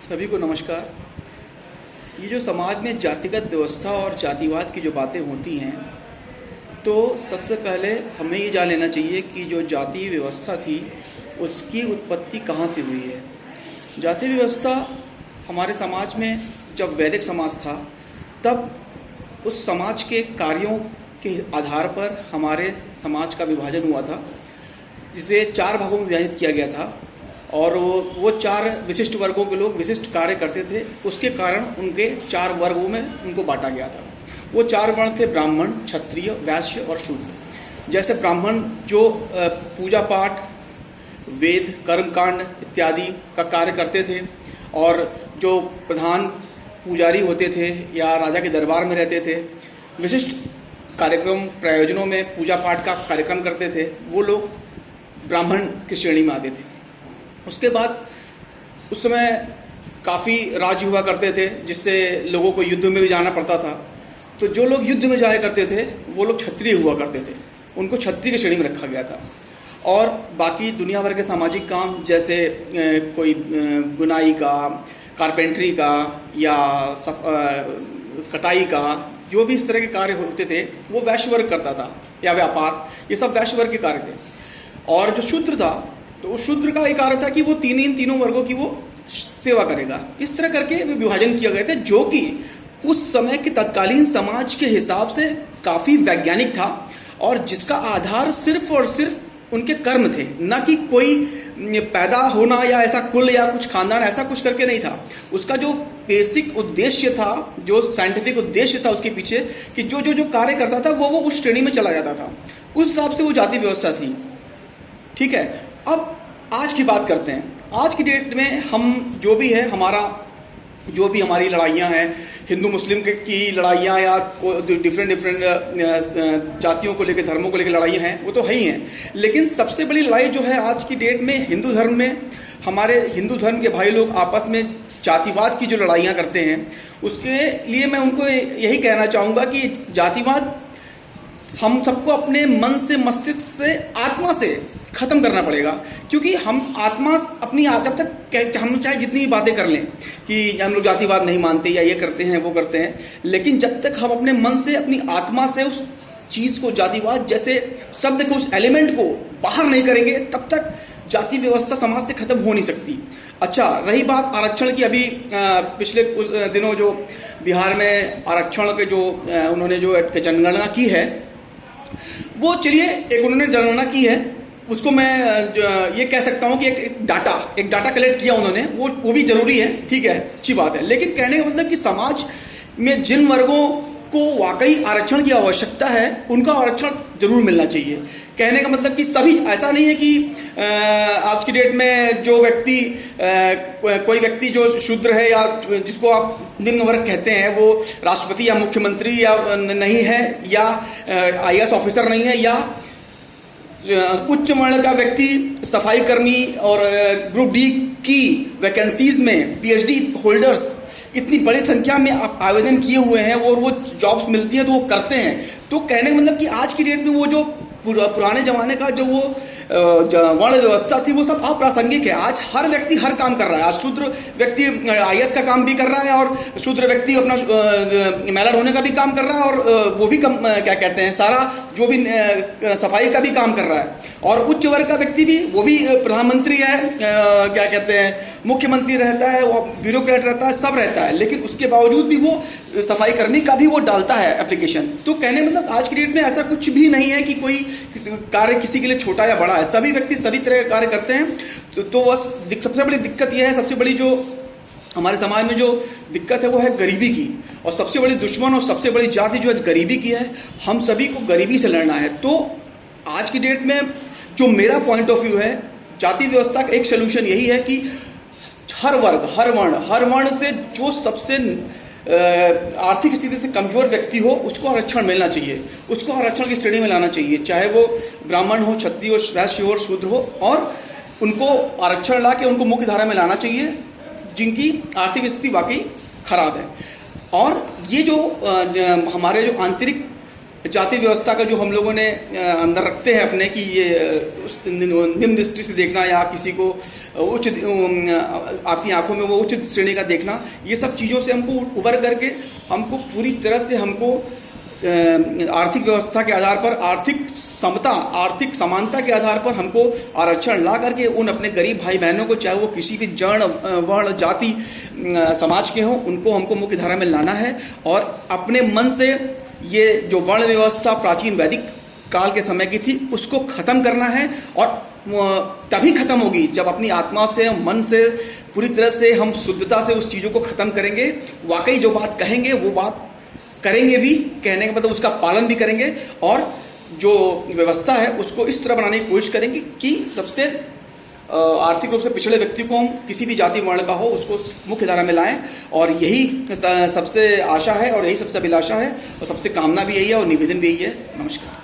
सभी को नमस्कार। ये जो समाज में जातिगत व्यवस्था और जातिवाद की जो बातें होती हैं, तो सबसे पहले हमें ये जान लेना चाहिए कि जो जाति व्यवस्था थी उसकी उत्पत्ति कहाँ से हुई है। जाति व्यवस्था हमारे समाज में जब वैदिक समाज था, तब उस समाज के कार्यों के आधार पर हमारे समाज का विभाजन हुआ था, जिसे 4 भागों में विभाजित किया गया था। और वो 4 विशिष्ट वर्गों के लोग विशिष्ट कार्य करते थे, उसके कारण उनके 4 वर्गों में उनको बांटा गया था। वो 4 वर्ण थे: ब्राह्मण, क्षत्रिय, वैश्य और शूद्र। जैसे ब्राह्मण जो पूजा पाठ, वेद, कर्मकांड इत्यादि का कार्य करते थे, और जो प्रधान पुजारी होते थे या राजा के दरबार में रहते थे, विशिष्ट कार्यक्रम प्रयोजनों में पूजा पाठ का कार्यक्रम करते थे, वो लोग ब्राह्मण की श्रेणी में आते थे। उसके बाद उस समय काफ़ी राज्य हुआ करते थे, जिससे लोगों को युद्ध में भी जाना पड़ता था। तो जो लोग युद्ध में जाया करते थे वो लोग क्षत्रिय हुआ करते थे, उनको क्षत्रिय की श्रेणी में रखा गया था। और बाकी दुनिया भर के सामाजिक काम, जैसे कोई बुनाई का, कारपेंट्री का या कटाई का, जो भी इस तरह के कार्य होते थे वो वैश्य वर्ग करता था, या व्यापार, ये सब वैश्य वर्ग के कार्य थे। और जो शूद्र था, तो उस शूद्र का एक कार्य था कि वो तीनों वर्गों की वो सेवा करेगा। इस तरह करके वे विभाजन किए गए थे, जो कि उस समय के तत्कालीन समाज के हिसाब से काफ़ी वैज्ञानिक था, और जिसका आधार सिर्फ और सिर्फ उनके कर्म थे, न कि कोई पैदा होना या ऐसा कुल या कुछ खानदान, ऐसा कुछ करके नहीं था। उसका जो बेसिक उद्देश्य था, जो साइंटिफिक उद्देश्य था उसके पीछे, कि जो कार्य करता था वो उस श्रेणी में चला जाता था। उस हिसाब से वो जाति व्यवस्था थी। ठीक है, अब आज की बात करते हैं। आज की डेट में हम जो भी है, हमारी लड़ाइयाँ हैं, हिंदू मुस्लिम की लड़ाइयाँ या डिफरेंट जातियों को लेकर, धर्मों को लेकर लड़ाइयाँ हैं, वो तो है ही हैं। लेकिन सबसे बड़ी लड़ाई जो है आज की डेट में हिंदू धर्म में, हमारे हिंदू धर्म के भाई लोग आपस में जातिवाद की जो लड़ाइयाँ करते हैं, उसके लिए मैं उनको यही कहना चाहूँगा कि जातिवाद हम सबको अपने मन से, मस्तिष्क से, आत्मा से खत्म करना पड़ेगा। क्योंकि हम आत्मा अपनी, जब तक हम चाहे जितनी भी बातें कर लें कि हम लोग जातिवाद नहीं मानते या ये करते हैं वो करते हैं, लेकिन जब तक हम अपने मन से, अपनी आत्मा से उस चीज़ को, जातिवाद जैसे शब्द को, उस एलिमेंट को बाहर नहीं करेंगे, तब तक जाति व्यवस्था समाज से खत्म हो नहीं सकती। अच्छा, रही बात आरक्षण की, अभी पिछले कुछ दिनों जो बिहार में आरक्षण के जो उन्होंने जो जनगणना की है, वो चलिए एक उन्होंने जनगणना की है, उसको मैं ये कह सकता हूँ कि एक डाटा कलेक्ट किया उन्होंने, वो भी जरूरी है, ठीक है, अच्छी बात है। लेकिन कहने का मतलब कि समाज में जिन वर्गों को वाकई आरक्षण की आवश्यकता है, उनका आरक्षण जरूर मिलना चाहिए। कहने का मतलब कि सभी, ऐसा नहीं है कि आज की डेट में जो व्यक्ति, कोई व्यक्ति जो शूद्र है या जिसको आप निम्न वर्ग कहते हैं, वो राष्ट्रपति या मुख्यमंत्री या नहीं है, या IAS ऑफिसर नहीं है, या उच्च वर्ण का व्यक्ति सफाई कर्मी और ग्रुप डी की वैकेंसीज में PhD होल्डर्स इतनी बड़ी संख्या में आवेदन किए हुए हैं, और वो जॉब्स मिलती हैं तो वो करते हैं। तो कहने का मतलब कि आज की डेट में वो जो पुराने जमाने का जो वो वर्ण व्यवस्था थी, वो सब अप्रासंगिक है। आज हर व्यक्ति हर काम कर रहा है। आज शूद्र व्यक्ति IAS का काम भी कर रहा है, और शूद्र व्यक्ति अपना मेलर होने का भी काम कर रहा है, और वो भी क्या कहते हैं, सारा जो भी सफाई का भी काम कर रहा है। और उच्च वर्ग का व्यक्ति भी, वो भी प्रधानमंत्री है, क्या कहते हैं, मुख्यमंत्री रहता है, वो ब्यूरोक्रेट रहता है, सब रहता है, लेकिन उसके बावजूद भी वो सफाई कर्मी का भी वो डालता है एप्लीकेशन। तो कहने मतलब आज की डेट में ऐसा कुछ भी नहीं है कि कोई कार्य किसी के लिए छोटा या बड़ा है, सभी व्यक्ति सभी तरह के कार्य करते हैं। तो बस सबसे बड़ी दिक्कत यह है, सबसे बड़ी जो हमारे समाज में जो दिक्कत है वो है गरीबी की, और सबसे बड़ी दुश्मन और सबसे बड़ी जाति जो है गरीबी की है। हम सभी को गरीबी से लड़ना है। तो आज की डेट में जो मेरा पॉइंट ऑफ व्यू है, जाति व्यवस्था का एक सोल्यूशन यही है कि हर वर्ग, हर वर्ण से जो सबसे आर्थिक स्थिति से कमजोर व्यक्ति हो, उसको आरक्षण मिलना चाहिए, उसको आरक्षण की श्रेणी में लाना चाहिए, चाहे वो ब्राह्मण हो, क्षत्रिय हो, वैश्य हो और शूद्र हो, और उनको आरक्षण ला के उनको मुख्य धारा में लाना चाहिए, जिनकी आर्थिक स्थिति वाकई खराब है। और ये जो हमारे जो आंतरिक जाति व्यवस्था का जो हम लोगों ने अंदर रखते हैं अपने कि ये निम्न दृष्टि से देखना या किसी को उच्च आपकी आंखों में वो उच्च श्रेणी का देखना, ये सब चीज़ों से हमको उबर करके हमको पूरी तरह से हमको आर्थिक व्यवस्था के आधार पर, आर्थिक समता, आर्थिक समानता के आधार पर हमको आरक्षण ला करके उन अपने गरीब भाई बहनों को, चाहे वो किसी भी जन वर्ण जाति समाज के हों, उनको हमको मुख्य धारा में लाना है और अपने मन से ये जो वर्ण व्यवस्था प्राचीन वैदिक काल के समय की थी उसको खत्म करना है। और तभी खत्म होगी जब अपनी आत्मा से, मन से पूरी तरह से हम शुद्धता से उस चीज़ों को खत्म करेंगे। वाकई जो बात कहेंगे वो बात करेंगे भी, कहने का मतलब उसका पालन भी करेंगे और जो व्यवस्था है उसको इस तरह बनाने की कोशिश करेंगे कि सबसे आर्थिक रूप से पिछड़े व्यक्ति को हम किसी भी जाति वर्ण का हो उसको मुख्य धारा में लाएं। और यही सबसे आशा है और यही सबसे अभिलाषा है और सबसे कामना भी यही है और निवेदन भी यही है। नमस्कार।